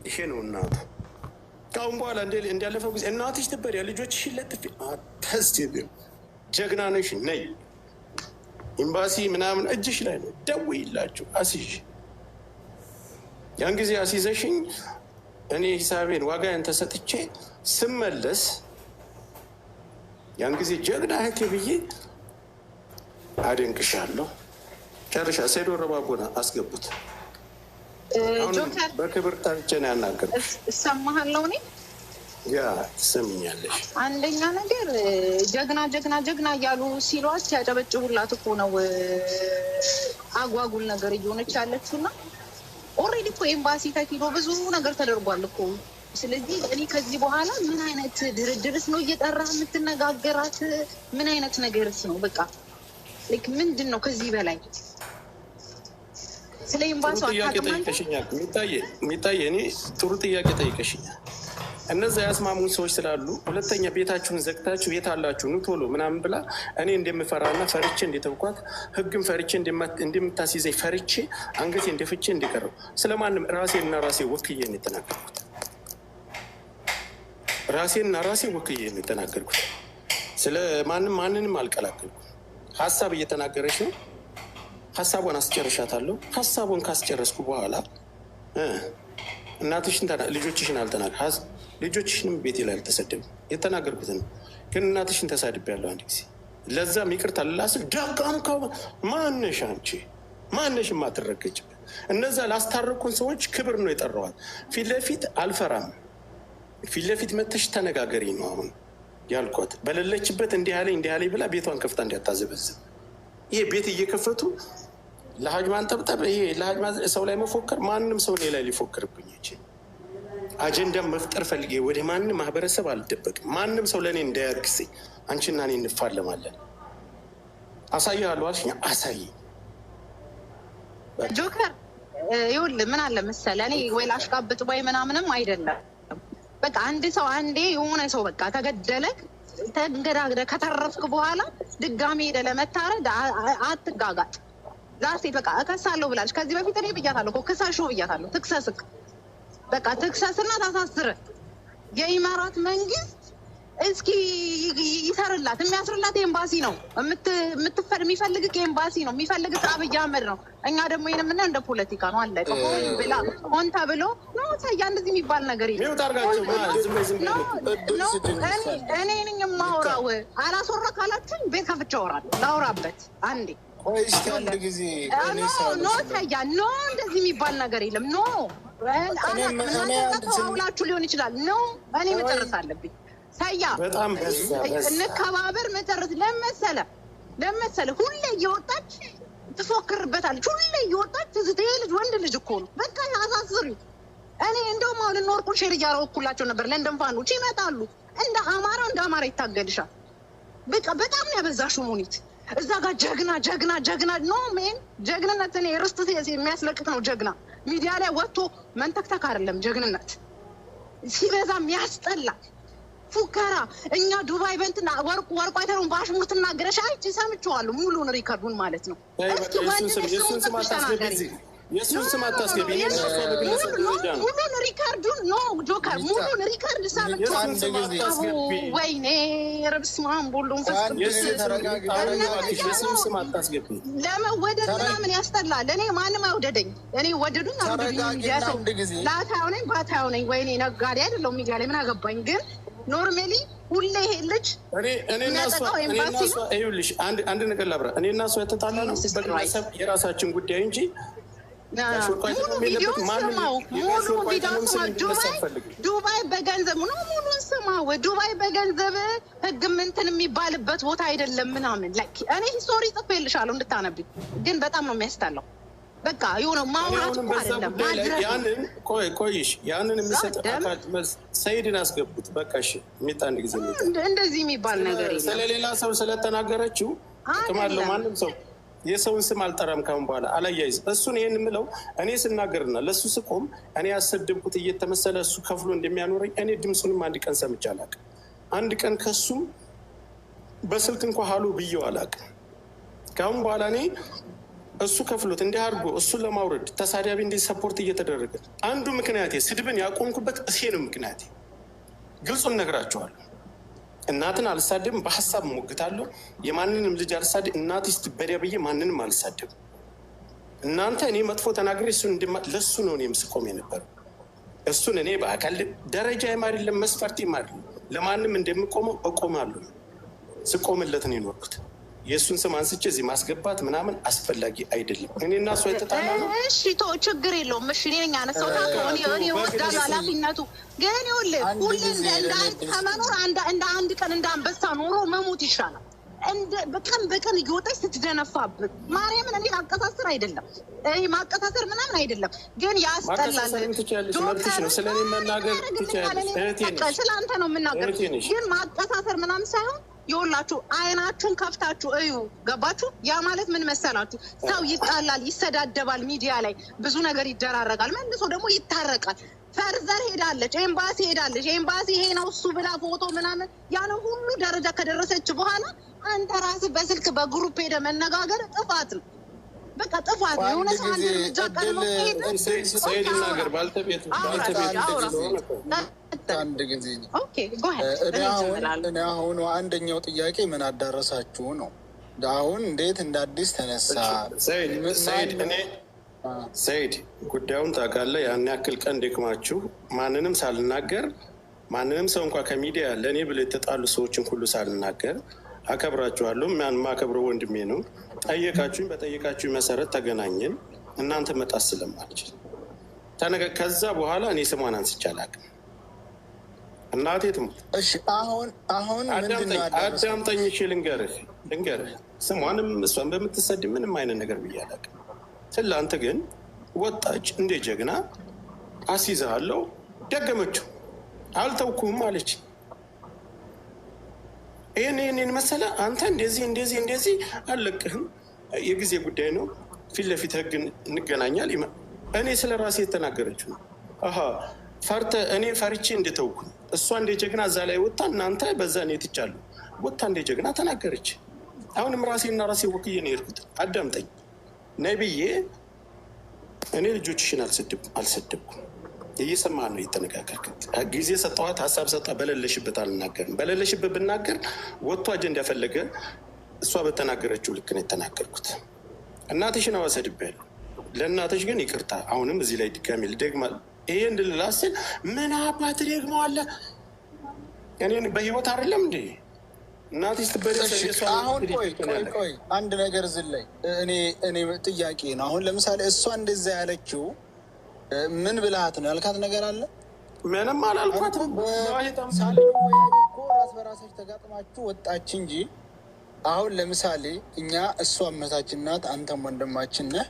ይሄ ነው እናቱ። ካሁን በኋላ እንዲያለፈው ጊዜ እናትሽ ትበል ልጆችሽን ለጥፊ አታስብ። ጀግና ነሽ ነይ ኤምባሲ ምናምን እጅሽ ላይ ነው። ደውይላችሁ አስይዥ። ያን ጊዜ አስይዘሽኝ እኔ ሂሳቤን ዋጋዬን ተሰጥቼ ስመለስ ያን ጊዜ ጀግና እህቴ ብዬ አደንቅሻለሁ። ጨርሻ ሰይዶ ረባጎና አስገቡት። በክብር ጠርቼ ነው ያናገርኩሽ። እሰማሃለሁ እኔ ያ ትሰምኛለሽ። አንደኛ ነገር ጀግና ጀግና ጀግና እያሉ ሲሏት ያጨበጭቡላት እኮ ነው አጓጉል ነገር እየሆነች ያለችውና ኦልሬዲ እኮ ኤምባሲ ተኪዶ ብዙ ነገር ተደርጓል እኮ። ስለዚህ እኔ ከዚህ በኋላ ምን አይነት ድርድርስ ነው እየጠራ የምትነጋገራት? ምን አይነት ነገርስ ነው? በቃ ልክ ምንድን ነው ከዚህ በላይ ስለ ኤምባሲ ጠይቀሽኛል። ሚታየ እኔ ጥሩ ጥያቄ ጠይቀሽኛል። እነዛ ያስማሙን ሰዎች ስላሉ ሁለተኛ ቤታችሁን ዘግታችሁ የት አላችሁ ኑ ቶሎ ምናምን ብላ እኔ እንደምፈራና ፈርቼ እንደተብኳት ህግም ፈርቼ እንደምታስይዘኝ ፈርቼ አንገቴ እንደፍቼ እንደቀረው ስለማንም ራሴና ራሴ ወክዬ ነው የተናገርኩት። ራሴና ራሴ ወክዬ ነው የተናገርኩት። ስለማንም ማንንም አልቀላቀልኩም። ሀሳብ እየተናገረች ነው። ሀሳቧን አስጨርሻታለሁ። ሀሳቡን ካስጨረስኩ በኋላ እናትሽን ልጆችሽን አልተናገር ልጆችሽንም ቤቴ ላይ አልተሰደብም። የተናገርኩትን ግን እናትሽን ተሳድቤያለሁ አንድ ጊዜ። ለዛም ይቅርታ ልላስል ዳጋም ማነሽ አንቺ ማነሽ የማትረገጭበት እነዛ ላስታረቁን ሰዎች ክብር ነው የጠራዋል። ፊት ለፊት አልፈራም። ፊት ለፊት መተሽ ተነጋገሪ ነው አሁን ያልኳት። በሌለችበት እንዲህ ያለኝ ብላ ቤቷን ከፍታ እንዲያታዘበዝብ ይሄ ቤት እየከፈቱ ለሀጅ ማንጠብጠብ ይሄ ለሀጅ ሰው ላይ መፎከር ማንም ሰው እኔ ላይ ሊፎክርብኝ ይችል አጀንዳ መፍጠር ፈልጌ ወደ ማንም ማህበረሰብ አልደበቅም። ማንም ሰው ለእኔ እንዳያግሰኝ አንቺና እኔ እንፋለማለን። አሳይሃለሁ አልሽኝ አሳይ ጆከር ይኸውልህ ምን አለ መሰለህ እኔ ወይ ላሽቃብጥ ወይ ምናምንም አይደለም። በቃ አንድ ሰው አንዴ የሆነ ሰው በቃ ተገደለ ተንገዳግደ ከተረፍክ በኋላ ድጋሜ ሄደህ ለመታረድ አትጋጋጥ። ዛሴት በቃ እከሳለሁ ብላለች። ከዚህ በፊት እኔ ብያታለሁ እኮ ክሰሹ ብያታለሁ። ትክሰስክ በቃ ትክሰስና ታሳስር። የኢማራት መንግስት እስኪ ይሰርላት። የሚያስርላት ኤምባሲ ነው። የሚፈልግ ኤምባሲ ነው። የሚፈልግ አብይ አህመድ ነው። እኛ ደግሞ ይሄን የምናየው እንደ ፖለቲካ ነው። አለቀ። ሆን ተብሎ ነው ታያ እንደዚህ የሚባል ነገር የለም። እኔ ነኝ የማወራው። አላስወራ ካላችሁኝ ቤት ከፍቼ አወራለሁ። ላውራበት አንዴ ኖ ታያ ኖ እንደዚህ የሚባል ነገር የለም። ኖ አውላችሁ ሊሆን ይችላል። ኖ እኔ መጨረስ አለብኝ። ታያ እንከባበር መጨረስ ለመሰለ ሁሌ እየወጣች ትፎክርበታለች። ሁሌ እየወጣች ትዝቴ ልጅ ወንድ ልጅ እኮ ነው። በቃ አሳስሪው። እኔ እንደውም አሁን እንወርቁን ሼር እያረኩላቸው ነበር። ለንደን ፋኖች ይመጣሉ። እንደ አማራ ይታገልሻል። በቃ በጣም ነው ያበዛሽው ሙኒት። እዛ ጋር ጀግና ኖ ሜን ጀግንነት እኔ ርስት የሚያስለቅቅ ነው። ጀግና ሚዲያ ላይ ወጥቶ መንተክተክ አይደለም ጀግንነት። ሲበዛም ያስጠላል ፉከራ። እኛ ዱባይ በእንትና ወርቁ አይተሩን ባሽሙር ትናገረሽ አይቼ ሰምቼዋለሁ። ሙሉን ሪከርዱን ማለት ነው። እስኪ የሱን ስም አታስገቢ። ሙሉን ሪከርዱን ኖ ጆከር ሙሉን ሪከርድ ሰምቼዋለሁ። ወይኔ ረብስማን ቦሎን የሱን ስም አታስገቢ። ለመወደድ ምናምን ያስጠላል። እኔ ማንም አይወደደኝ። እኔ ወደዱኝ አልወደዱኝ ሚዲያ ሰው ባታየው ነኝ። ወይኔ ነጋዴ አይደለሁም ሚዲያ ላይ ምን አገባኝ። ግን ኖርሜሊ ሁሌ ይሄ ልጅ ይኸውልሽ አንድ ነገር ላብራ። እኔ እና እሷ የተጣላ ነው በግለሰብ የራሳችን ጉዳይ እንጂ ዱባይ በገንዘብ ነው። ሙሉን ስማው። ዱባይ በገንዘብ ህግ ምንትን የሚባልበት ቦታ አይደለም ምናምን ላይ እኔ ሂስቶሪ ጽፌልሻለሁ እንድታነብኝ። ግን በጣም ነው የሚያስጠላው። በቃ የሆነ ማውራት እኮ አይደለም ያንን ቆይሽ ያንን የሚሰጥ አካል ሰይድን አስገቡት። በቃ እሺ የሚጣ አንድ ጊዜ እንደዚህ የሚባል ነገር የለም። ስለሌላ ሰው ስለተናገረችው ከማለው ማንም ሰው የሰውን ስም አልጠራም። ካሁን በኋላ አላያይዝ። እሱን ይሄን የምለው እኔ ስናገርና ለሱ ስቆም እኔ ያሰደብኩት እየተመሰለ እሱ ከፍሎ እንደሚያኖረኝ እኔ ድምፁንም አንድ ቀን ሰምቼ አላውቅም። አንድ ቀን ከሱም በስልክ እንኳ ሀሎ ብዬው አላውቅም። ካሁን በኋላ እኔ እሱ ከፍሎት እንዲህ አድርጎ እሱን ለማውረድ ተሳዳቢ እንዲህ ሰፖርት እየተደረገ አንዱ ምክንያቴ ስድብን ያቆምኩበት እሴ ነው ምክንያቴ። ግልጹን ነግራቸዋለሁ። እናትን አልሳደብም፣ በሀሳብ ሞግታለሁ። የማንንም ልጅ አልሳደብ። እናት ስትበዳ ብዬ ማንንም አልሳደብም። እናንተ እኔ መጥፎ ተናግሬ እሱን ለእሱ ነው እኔ ምስቆም የነበረው። እሱን እኔ በአካል ደረጃ አይደለም መስፈርት አይደለም ለማንም እንደምቆመው እቆማለሁ። ስቆምለት ነው የኖርኩት። የእሱን ስም አንስቼ እዚህ ማስገባት ምናምን አስፈላጊ አይደለም። እኔ እና እሱ የተጣላ ነው። እሺ ችግር የለውም። እሺ እኔ ነኝ ያነሳሁት። እኔ እወዳለሁ ኃላፊነቱ ግን ይኸውልህ ሁሌ ከመኖር እንደ አንድ ቀን እንደ አንበሳ ኖሮ መሞት ይሻላል። በቀን እየወጣች ስትደነፋብን ማርያምን እኔ ማቀሳሰር አይደለም ይሄ ማቀሳሰር ምናምን አይደለም፣ ግን ያስጠላል። ስለኔ መናገር ትችያለሽ። ስለአንተ ነው የምናገር፣ ግን ማቀሳሰር ምናምን ሳይሆን ይኸውላችሁ አይናችሁን ከፍታችሁ እዩ። ገባችሁ? ያ ማለት ምን መሰላችሁ? ሰው ይጣላል፣ ይሰዳደባል፣ ሚዲያ ላይ ብዙ ነገር ይደራረጋል፣ መልሶ ደግሞ ይታረቃል። ፈርዘር ሄዳለች፣ ኤምባሲ ሄዳለች፣ ኤምባሲ ይሄ ነው እሱ ብላ ፎቶ ምናምን ያን ሁሉ ደረጃ ከደረሰች በኋላ አንተ ራስህ በስልክ በግሩፕ ሄደ መነጋገር ጥፋት ነው። በቃ ጥፋት ነው። የሆነ ሰው አንድ እርምጃ ቀድሞ ሰይድ ይናገር ባልተቤት አንድ ጊዜ እኔ አሁን አንደኛው ጥያቄ ምን አዳረሳችሁ ነው። አሁን እንዴት እንደ አዲስ ተነሳ? ሰይድ ጉዳዩን ታውቃለህ። ያን ያክል ቀን ደክማችሁ ማንንም ሳልናገር ማንንም ሰው እንኳ ከሚዲያ ለእኔ ብለው የተጣሉ ሰዎችን ሁሉ ሳልናገር አከብራችኋለሁ። ማከብረው ወንድሜ ነው። ጠየቃችሁኝ፣ በጠየቃችሁኝ መሰረት ተገናኘን። እናንተ መጣት ስለማልችል ከዛ በኋላ እኔ ስሟን አንስቼ አላውቅም። እናቴ ትሙት። እሺ አሁን አዳምጠኝ። እሺ ልንገርህ ስሟንም እሷን በምትሰድ ምንም አይነት ነገር ብዬ አላውቅም። ትላንት ግን ወጣች እንደ ጀግና አስይዝሃለሁ ደገመችው። አልተውኩም አለች። ይህን መሰለ አንተ እንደዚህ አልለቅህም፣ የጊዜ ጉዳይ ነው፣ ፊት ለፊት ህግ እንገናኛል። እኔ ስለ ራሴ የተናገረችው ነው። እኔ ፈርቼ እንደተውኩ እሷ እንደ ጀግና እዛ ላይ ወጣ። እናንተ በዛ ነው የትቻሉ ወጣ እንደ ጀግና ተናገረች። አሁንም ራሴና ራሴ ወክዬ ነው የሄድኩት። አዳምጠኝ ነብዬ፣ እኔ ልጆችሽን አልሰደብኩም። እየሰማ ነው የተነጋገርኩት። ጊዜ ሰጠኋት፣ ሀሳብ ሰጣ። በሌለሽበት አልናገርም። በሌለሽበት ብናገር ወጥቶ አጀንዳ ፈለገ። እሷ በተናገረችው ልክ ነው የተናገርኩት። እናትሽን አወሰድብያለሁ። ለእናትሽ ግን ይቅርታ። አሁንም እዚህ ላይ ድጋሚ ልደግማ ይሄ እንድልላስል ምን አባት ደግመዋለህ? እኔን በህይወት አይደለም እንዴ እናትሽ ትበደስ? አሁን ቆይ አንድ ነገር እዚህ ላይ እኔ ጥያቄ ነው። አሁን ለምሳሌ እሷ እንደዛ ያለችው ምን ብልሃት ነው ያልካት ነገር አለ? ምንም አላልኳትም። ራስ በራሳች ተጋጥማችሁ ወጣች እንጂ አሁን ለምሳሌ እኛ እሷ እመታችን ናት፣ አንተም ወንድማችን ነህ።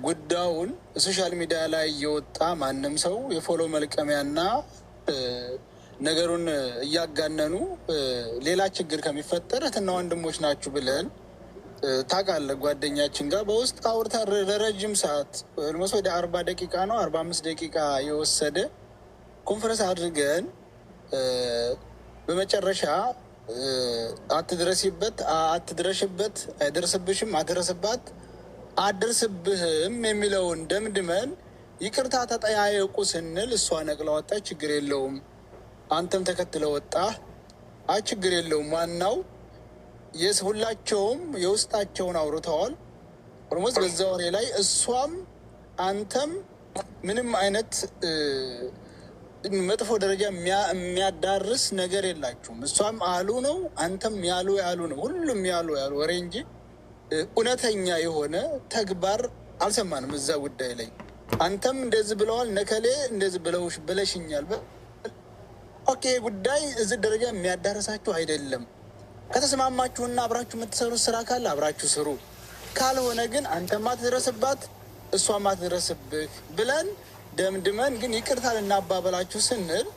ጉዳዩን ሶሻል ሚዲያ ላይ እየወጣ ማንም ሰው የፎሎ መልቀሚያና ነገሩን እያጋነኑ ሌላ ችግር ከሚፈጠር እህትና ወንድሞች ናችሁ ብለን ታውቃለህ። ጓደኛችን ጋር በውስጥ አውርታ ለረጅም ሰዓት ኦልሞስት ወደ 40 ደቂቃ ነው 45 ደቂቃ የወሰደ ኮንፈረንስ አድርገን በመጨረሻ አትድረሽበት፣ አይደርስብሽም፣ አትደርስባት፣ አደርስብህም የሚለውን ደምድመን ይቅርታ ተጠያየቁ ስንል እሷ ነቅላ ወጣች። ችግር የለውም አንተም ተከትለ ወጣ። ችግር የለውም ዋናው ሁላቸውም የውስጣቸውን አውርተዋል። ኦልሞስት በዛ ወሬ ላይ እሷም አንተም ምንም አይነት መጥፎ ደረጃ የሚያዳርስ ነገር የላችሁም። እሷም አሉ ነው፣ አንተም ያሉ ነው፣ ሁሉም ያሉ ወሬ እንጂ እውነተኛ የሆነ ተግባር አልሰማንም። እዛ ጉዳይ ላይ አንተም እንደዚህ ብለዋል፣ ነከሌ እንደዚህ ብለሽኛል። ኦኬ ጉዳይ እዚህ ደረጃ የሚያዳርሳችሁ አይደለም። ከተስማማችሁና አብራችሁ የምትሰሩት ስራ ካለ አብራችሁ ስሩ። ካልሆነ ግን አንተም አትድረስባት እሷም አትድረስብህ ብለን ደምድመን ግን ይቅርታ ልናባበላችሁ ስንል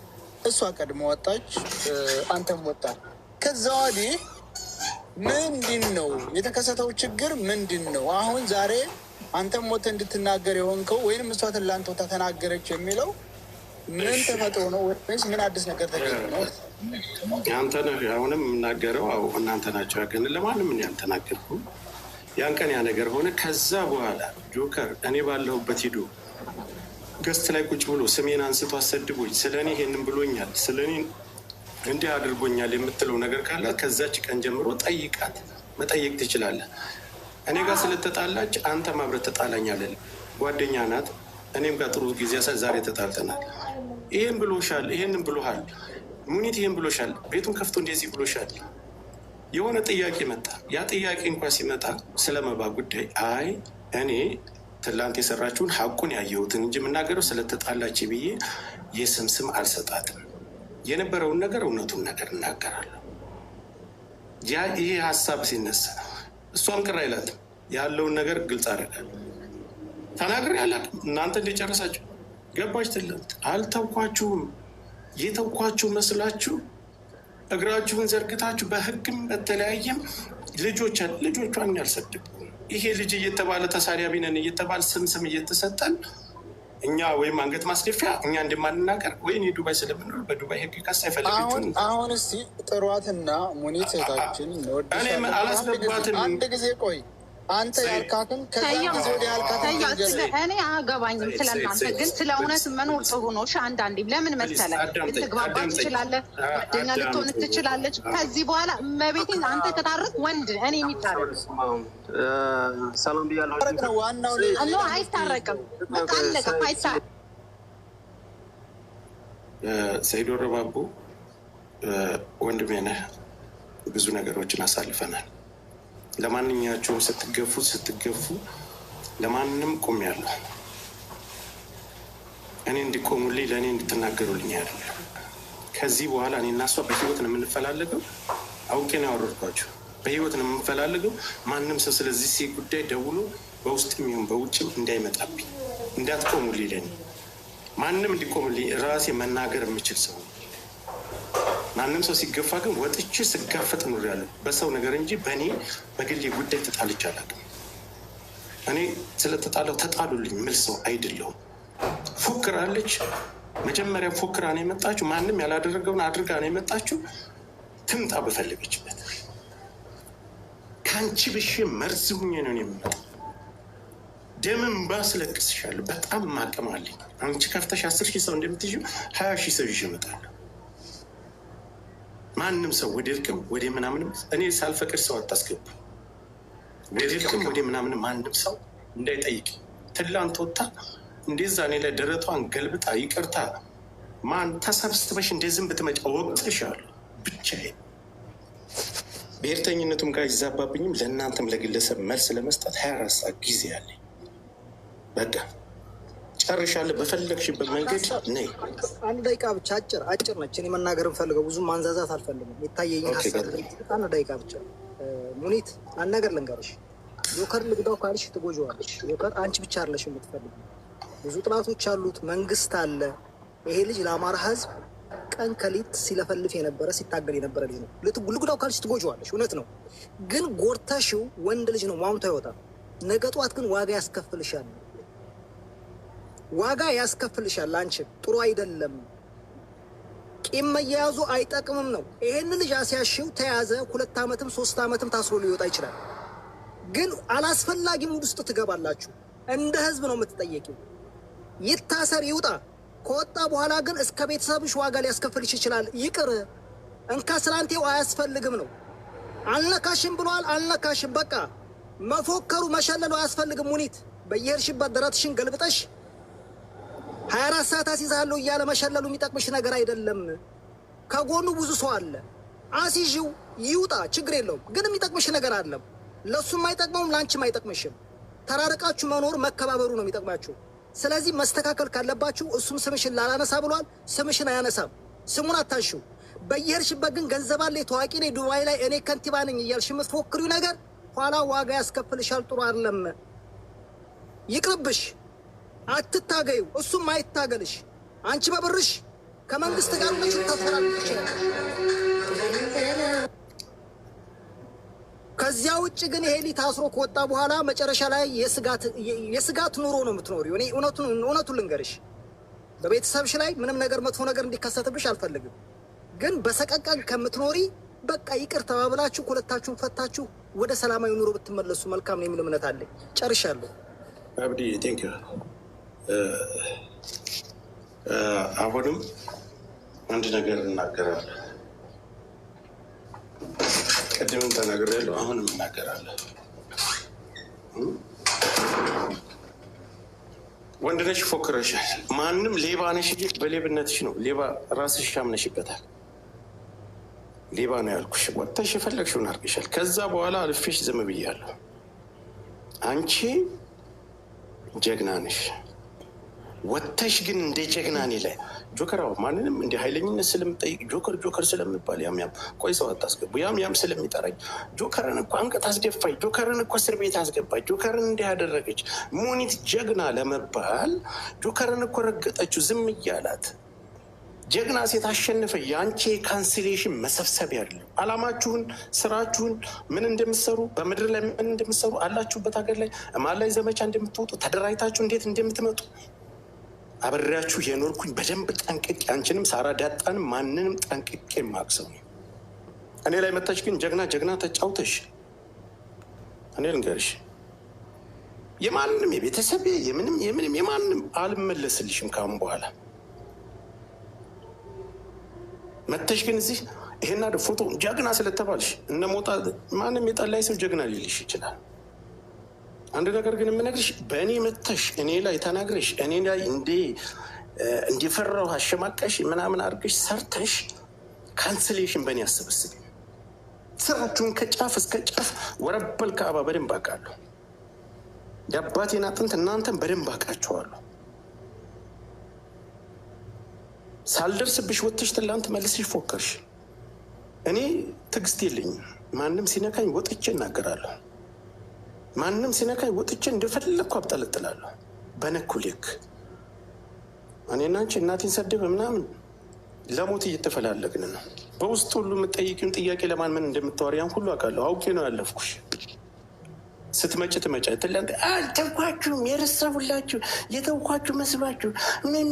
እሷ ቀድሞ ወጣች፣ አንተም ወጣ። ከዛ ወዲህ ምንድን ነው የተከሰተው ችግር? ምንድን ነው አሁን ዛሬ አንተም ወጥተህ እንድትናገር የሆንከው ወይንም እሷ ትላንት ወጥታ ተናገረች የሚለው ምን ተፈጥሮ ነው ወይስ ምን አዲስ ነገር ተገኘ ነው? አንተ ነህ አሁንም የምናገረው። እናንተ ናቸው ያገን። ለማንም እኔ አልተናገርኩም። ያን ቀን ያ ነገር ሆነ። ከዛ በኋላ ጆከር እኔ ባለሁበት ሂዶ ገስት ላይ ቁጭ ብሎ ስሜን አንስቶ አሰድቦኝ ስለ እኔ ይሄንን ብሎኛል፣ ስለ እኔ እንዲህ አድርጎኛል የምትለው ነገር ካለ ከዛች ቀን ጀምሮ ጠይቃት፣ መጠየቅ ትችላለህ። እኔ ጋር ስለተጣላች አንተ ማብረት ተጣላኛለን። ጓደኛ ናት። እኔም ጋር ጥሩ ጊዜ ዛሬ ተጣልተናል። ይሄን ብሎሻል፣ ይሄንን ብሎሃል፣ ሙኒት ይሄን ብሎሻል፣ ቤቱን ከፍቶ እንደዚህ ብሎሻል። የሆነ ጥያቄ መጣ። ያ ጥያቄ እንኳ ሲመጣ ስለመባ ጉዳይ አይ እኔ ትላንት የሰራችውን ሀቁን ያየሁትን እንጂ የምናገረው ስለተጣላች ብዬ የስም አልሰጣትም። የነበረውን ነገር እውነቱን ነገር እናገራለሁ። ያ ይሄ ሀሳብ ሲነሳ እሷም ቅር አይላትም። ያለውን ነገር ግልጽ አደርጋለሁ። ተናግሬ አላውቅም። እናንተ እንደጨረሳችሁ ገባች። ትላንት አልተውኳችሁም። የተውኳችሁ መስላችሁ እግራችሁን ዘርግታችሁ በህግም በተለያየም ልጆቿን ያልሰደብኩም ይሄ ልጅ እየተባለ ተሳዳቢ ነን እየተባለ ስም እየተሰጠን እኛ ወይም አንገት ማስደፊያ እኛ እንደማንናገር ወይም የዱባይ ስለምንኖር በዱባይ ህግ ካስ አይፈለግችሁን። አሁን እስቲ ጥሯትና ሙኒት ሴታችን እኔ አላስገባትም። አንድ ጊዜ ቆይ አንተ ያልካትን ከዛ ጊዜ ወደ ያልካትን እኔ አገባኝም ስለናንተ፣ ግን ስለ እውነት መኖር ጥሩ ነው። አንዳንዴ ለምን መሰለ ልትግባባ ትችላለህ፣ ጓደኛ ልትሆን ትችላለች። ከዚህ በኋላ መቤቴን አንተ ከታረቅ ወንድ እኔ የሚታረቅ ሰላም ብያለሁ። ዋናው ነው አይታረቅም። በቃ አለቀ። አይታረቅ ሰይዶ ረባቡ ወንድሜ ነህ። ብዙ ነገሮችን አሳልፈናል። ለማንኛቸውም ስትገፉ ለማንም ቆም ያለሁ እኔ እንዲቆሙልኝ ለእኔ እንድትናገሩልኝ አይደለም። ከዚህ በኋላ እኔ እና እሷ በህይወት ነው የምንፈላለገው። አውቄ ነው ያወረድኳቸው። በህይወት ነው የምንፈላለገው። ማንም ሰው ስለዚህ ሲ ጉዳይ ደውሎ በውስጥም ይሁን በውጭም እንዳይመጣብኝ፣ እንዳትቆሙልኝ። ለእኔ ማንም እንዲቆሙልኝ ራሴ መናገር የምችል ሰው። ማንም ሰው ሲገፋ ግን ወጥቼ ስጋፈጥ ኖሬያለሁ። በሰው ነገር እንጂ በእኔ በግሌ ጉዳይ ተጣልቼ አላውቅም። እኔ ስለተጣለው ተጣሉልኝ ምል ሰው አይደለሁም። ፎክራለች። መጀመሪያ ፎክራ ነው የመጣችው። ማንም ያላደረገውን አድርጋ ነው የመጣችው። ትምጣ በፈለገችበት። ከአንቺ ብሼ መርዝ ሁኜ ነው የምመጣው። ደምን ባስለቅስሻለሁ። በጣም ማቀም አለኝ። አንቺ ከፍተሽ 10,000 ሰው እንደምትይዥው 20,000 ሰው ይዤ እመጣለሁ። ማንም ሰው ወደ እርቅም ወደ ምናምንም እኔ ሳልፈቅድ ሰው አታስገቡ። ወደ እርቅም ወደ ምናምንም ማንም ሰው እንዳይጠይቅ። ትላንት ወጣ እንደዛ እኔ ላይ ደረቷን ገልብጣ ይቅርታ ማን ተሰብስበሽ እንደዝም ብትመጫ ወቅትሻለሁ። ብቻዬን ብሔርተኝነቱም ጋር ይዛባብኝም ለእናንተም ለግለሰብ መልስ ለመስጠት 24 ሰዓት ጊዜ አለኝ። በቃ ጨርሻለሁ። በፈለግሽበት መንገድ ነይ። አንድ ደቂቃ ብቻ አጭር ነች። እኔ መናገር እንፈልገው ብዙ ማንዛዛት አልፈልግም። የታየኝ አንድ ደቂቃ ብቻ። ሙኒት አንድ ነገር ልንገርሽ። ጆከር ልግዳው ካልሽ ትጎጂዋለሽ። ጆከር አንቺ ብቻ አለሽ የምትፈልጊ ብዙ ጥናቶች አሉት፣ መንግስት አለ። ይሄ ልጅ ለአማራ ህዝብ ቀን ከሊት ሲለፈልፍ የነበረ ሲታገል የነበረ ልጅ ነው። ልግዳው ካልሽ ትጎጂዋለሽ። እውነት ነው፣ ግን ጎርተሽው ወንድ ልጅ ነው ማምቶ ይወጣል። ነገ ጠዋት ግን ዋጋ ያስከፍልሻል። ዋጋ ያስከፍልሻል። አንቺን ጥሩ አይደለም። ቂም መያያዙ አይጠቅምም ነው። ይሄን ልጅ አስያሽው ተያዘ 2 ዓመትም 3 ዓመትም ታስሮ ሊወጣ ይችላል። ግን አላስፈላጊ ሙድ ውስጥ ትገባላችሁ። እንደ ህዝብ ነው የምትጠየቂው። ይታሰር ይውጣ። ከወጣ በኋላ ግን እስከ ቤተሰብሽ ዋጋ ሊያስከፍልሽ ይችላል። ይቅር እንካ ስላንቴው አያስፈልግም ነው። አልነካሽም ብሏል። አልነካሽም። በቃ መፎከሩ መሸለሉ አያስፈልግም። ሙኒት በየሄድሽበት ደረትሽን ገልብጠሽ 24 ሰዓት አስይዛለሁ እያለ መሸለሉ የሚጠቅምሽ ነገር አይደለም። ከጎኑ ብዙ ሰው አለ። አስይዥው ይውጣ፣ ችግር የለውም። ግን የሚጠቅምሽ ነገር አለ። ለሱም አይጠቅመውም፣ ላንቺም አይጠቅምሽም። ተራርቃችሁ መኖር መከባበሩ ነው የሚጠቅማችሁ። ስለዚህ መስተካከል ካለባችሁ እሱም ስምሽን ላላነሳ ብሏል። ስምሽን አያነሳም። ስሙን አታንሺው። በየሄድሽበት ግን ገንዘብ አለ፣ ታዋቂ ነኝ፣ ዱባይ ላይ እኔ ከንቲባ ነኝ እያልሽ የምትፎክሪው ነገር ኋላ ዋጋ ያስከፍልሻል። ጥሩ አይደለም። ይቅርብሽ። አትታገዩ፣ እሱም አይታገልሽ። አንቺ በብርሽ ከመንግስት ጋር ነሽ ተፈራርቀሽ። ከዚያ ውጭ ግን ይሄ ልጅ ታስሮ ከወጣ በኋላ መጨረሻ ላይ የስጋት ኑሮ ነው የምትኖሪው። እኔ እውነቱን ልንገርሽ፣ በቤተሰብሽ ላይ ምንም ነገር መጥፎ ነገር እንዲከሰትብሽ አልፈልግም። ግን በሰቀቀን ከምትኖሪ በቃ ይቅር ተባብላችሁ ሁለታችሁን ፈታችሁ ወደ ሰላማዊ ኑሮ ብትመለሱ መልካም ነው የሚል እምነት አለኝ። ጨርሻለሁ። አብዲ ቴንክ ዩ። አሁንም አንድ ነገር እናገራለሁ። ቅድምም ተናግሬያለሁ፣ አሁንም እናገራለሁ። ወንድ ነሽ፣ ፎክረሻል። ማንም ሌባ ነሽ፣ በሌብነትሽ ነው ሌባ ራስሽ አምነሽበታል። ሌባ ነው ያልኩሽ፣ ወጥተሽ የፈለግሽውን አድርገሻል። ከዛ በኋላ አልፌሽ ዝም ብያለሁ። አንቺ ጀግና ነሽ። ወጥተሽ ግን እንደ ጀግና እኔ ላይ ጆከራው ማንንም እንደ ኃይለኝነት ስለምጠይቅ ጆከር ስለምባል ያም ቆይ ሰው አታስገቡ ያም ስለሚጠራኝ ጆከርን እኮ አንገት አስደፋኝ፣ ጆከርን እኮ እስር ቤት አስገባች፣ ጆከርን እንዲህ ያደረገች ሙኒት ጀግና ለመባል ጆከርን እኮ ረገጠችው ዝም እያላት። ጀግና ሴት አሸነፈ። የአንቺ ካንስሌሽን መሰብሰቢያ አይደለም። አላማችሁን፣ ስራችሁን፣ ምን እንደምትሰሩ በምድር ላይ ምን እንደምትሰሩ አላችሁበት ሀገር ላይ ማን ላይ ዘመቻ እንደምትወጡ ተደራጅታችሁ እንዴት እንደምትመጡ አብሬያችሁ የኖርኩኝ በደንብ ጠንቅቄ፣ አንቺንም ሳራ ዳጣንም ማንንም ጠንቅቄ ማቅሰው ነው። እኔ ላይ መታች ግን ጀግና ተጫውተሽ እኔ ልንገርሽ የማንም የቤተሰብ የምንም የማንም አልመለስልሽም ካሁን በኋላ። መተሽ ግን እዚህ ይሄና ፎቶ ጀግና ስለተባልሽ እነ ሞጣ ማንም የጠላይ ሰው ጀግና ሊልሽ ይችላል። አንድ ነገር ግን የምነግርሽ በእኔ መተሽ እኔ ላይ ተናግረሽ እኔ ላይ እንዲፈራው አሸማቀሽ ምናምን አድርገሽ ሰርተሽ ካንስሌሽን በእኔ አስበስብ። ስራችሁን ከጫፍ እስከ ጫፍ ወረበል ከአባ በደንብ አውቃለሁ። የአባቴን አጥንት እናንተን በደንብ አውቃችኋለሁ። ሳልደርስብሽ ወጥተሽ ትላንት መልስሽ ፎከርሽ። እኔ ትዕግስት የለኝም። ማንም ሲነካኝ ወጥቼ እናገራለሁ። ማንም ሲነካኝ ወጥቼ እንደፈለግኩ አብጠለጥላለሁ። በነኩ ልክ እኔና አንቺ እናቴን ሰደበ ምናምን ለሞት እየተፈላለግን ነው። በውስጥ ሁሉ የምጠይቂውን ጥያቄ ለማን ምን እንደምታወሪ ያን ሁሉ አውቃለሁ። አውቄ ነው ያለፍኩሽ። ስትመጭ ትመጫ ትላንት አልተውኳችሁም፣ የረሳሁላችሁ የተውኳችሁ መስሏችሁ ምን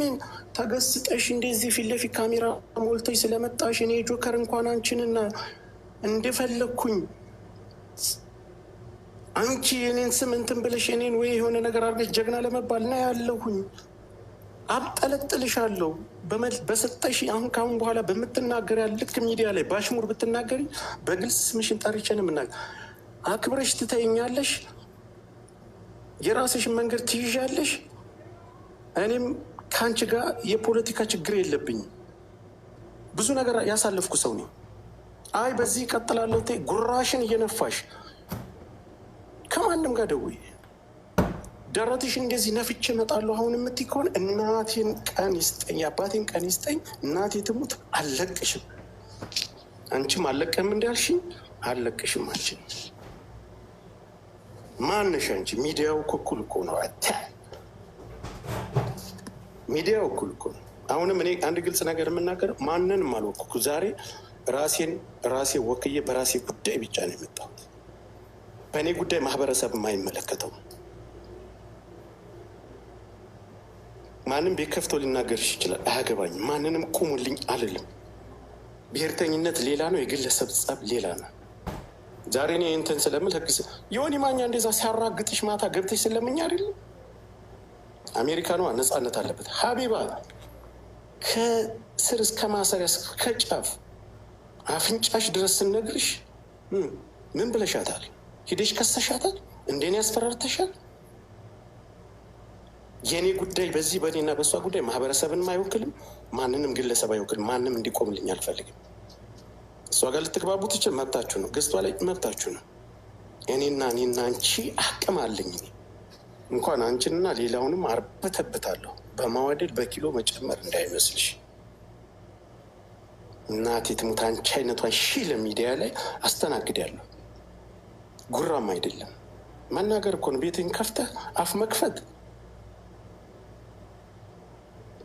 ተገስጠሽ እንደዚህ ፊት ለፊት ካሜራ ሞልተሽ ስለመጣሽ እኔ ጆከር እንኳን አንቺንና እንደፈለግኩኝ አንቺ የኔን ስም እንትን ብለሽ እኔን ወይ የሆነ ነገር አድርገሽ ጀግና ለመባል ና ያለሁኝ አብጠለጥልሻለሁ በሰጠሽ። አሁን ካሁን በኋላ በምትናገር ልክ ሚዲያ ላይ ባሽሙር ብትናገሪ በግልጽ ስምሽን ጠርቼ ነው የምናገር። አክብረሽ ትተይኛለሽ፣ የራስሽን መንገድ ትይዣለሽ። እኔም ከአንቺ ጋር የፖለቲካ ችግር የለብኝም። ብዙ ነገር ያሳለፍኩ ሰው ነኝ። አይ በዚህ ይቀጥላለሁ ጉራሽን እየነፋሽ ከማንም ጋር ደውይ ደረትሽ እንደዚህ ነፍቼ እመጣለሁ አሁን የምትይ ከሆነ እናቴን ቀን ይስጠኝ፣ አባቴን ቀን ይስጠኝ፣ እናቴ ትሙት አልለቅሽም። አንቺም አልለቅም እንዳልሽኝ አልለቅሽም። አንቺን ማነሽ አንቺ? ሚዲያው እኩል እኮ ነው። ሚዲያው እኩል እኮ ነው። አሁንም እኔ አንድ ግልጽ ነገር የምናገረው ማንንም አልወኩ። ዛሬ ራሴ ወክዬ በራሴ ጉዳይ ብቻ ነው የመጣሁት። በእኔ ጉዳይ ማህበረሰብ የማይመለከተው ማንም ቤት ከፍቶ ሊናገርሽ ይችላል። አያገባኝም። ማንንም ቁሙልኝ አልልም። ብሔርተኝነት ሌላ ነው፣ የግለሰብ ጸብ ሌላ ነው። ዛሬ እኔ እንትን ስለምል ህግስ የሆን ማኛ እንደዛ ሲያራግጥሽ ማታ ገብተሽ ስለምኝ አይደለም። አሜሪካኗ ነፃነት አለበት። ሀቢባ ከስር እስከ ማሰሪያ ከጫፍ አፍንጫሽ ድረስ ስነግርሽ ምን ብለሻታል? ሂደሽ ከሰሻታል? እንደኔ ያስፈራርተሻል? የእኔ ጉዳይ በዚህ በእኔና በእሷ ጉዳይ ማህበረሰብንም አይወክልም፣ ማንንም ግለሰብ አይወክልም። ማንም እንዲቆምልኝ አልፈልግም። እሷ ጋር ልትግባቡ ትችል መብታችሁ ነው። ገዝቷ ላይ መብታችሁ ነው። እኔና አንቺ አቅም አለኝ። እኔ እንኳን አንቺንና ሌላውንም አርበተብታለሁ። በማዋደድ በኪሎ መጨመር እንዳይመስልሽ። እናቴ ትሙት አንቺ አይነቷን ለሚዲያ ላይ አስተናግዳለሁ። ጉራም አይደለም መናገር እኮ ነው። ቤትን ከፍተህ አፍ መክፈት።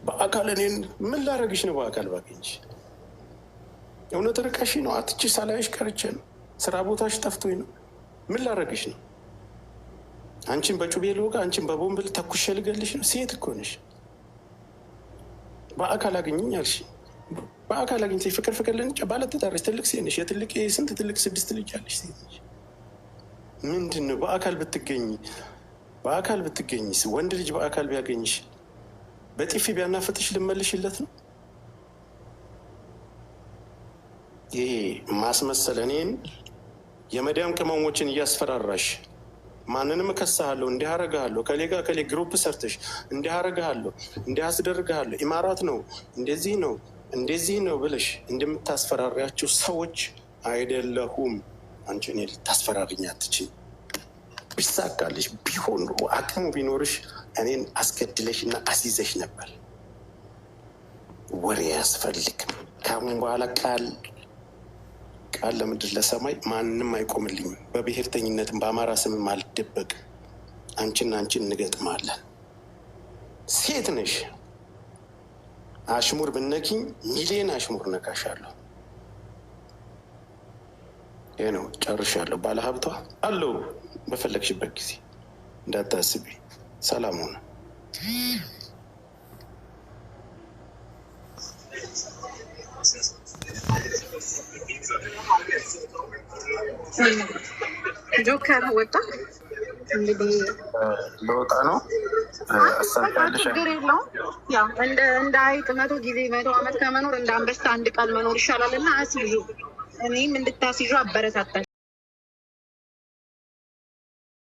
በአካል እኔን ምን ላደርግሽ ነው? በአካል ባገኝሽ እውነት ርቀሽ ነው። አትቺ ሳላይሽ ቀርቼ ነው። ስራ ቦታሽ ጠፍቶኝ ነው። ምን ላደርግሽ ነው? አንቺን በጩቤ ልወጋ፣ አንቺን በቦምብ ተኩሼ ልገልሽ ነው? ሴት እኮ ነሽ። በአካል አገኘኝ አልሽ። በአካል አግኝተሽ ፍቅር ልንጫ ባለትዳርሽ ትልቅ ሴት ነሽ። የትልቅ ስንት ትልቅ 6 ልጅ ያለሽ ሴት ነሽ። ምንድን ነው በአካል ብትገኝ ወንድ ልጅ በአካል ቢያገኝሽ በጥፊ ቢያናፍጥሽ ልመልሽለት ነው? ይሄ ማስመሰል እኔን የመዳም ቅመሞችን እያስፈራራሽ ማንንም እከሳሃለሁ፣ እንዲህ አደርግሃለሁ፣ ከሌጋ ግሩፕ ሰርተሽ እንዲህ አደርግሃለሁ፣ እንዲህ አስደርግሃለሁ፣ ኢማራት ነው እንደዚህ ነው ብለሽ እንደምታስፈራሪያቸው ሰዎች አይደለሁም። አንቺ እኔ ልታስፈራሪኝ አትችይም። ቢሳካልሽ ቢሆን አቅሙ ቢኖርሽ እኔን አስገድለሽ እና አስይዘሽ ነበር። ወሬ አያስፈልግም። ከአሁን በኋላ ቃል ለምድር ለሰማይ ማንም አይቆምልኝም። በብሔርተኝነትም በአማራ ስምም አልደበቅም። አንቺን እንገጥማለን። ሴት ነሽ። አሽሙር ብነኪኝ ሚሊዮን አሽሙር ነካሻለሁ። ይህ ነው፣ ጨርሻለሁ። ባለሀብቷ አለው በፈለግሽበት ጊዜ እንዳታስቢ። ሰላም ሆነ። ጆከር ወጣ። እንግዲህ ለወጣ ነው። ችግር የለውም። ያው እንደ አይጥ 100 ዓመት ከመኖር እንደ አንበሳ 1 ቀን መኖር ይሻላል እና አስይዙ። እኔም እንድታስይዙ አበረታታል።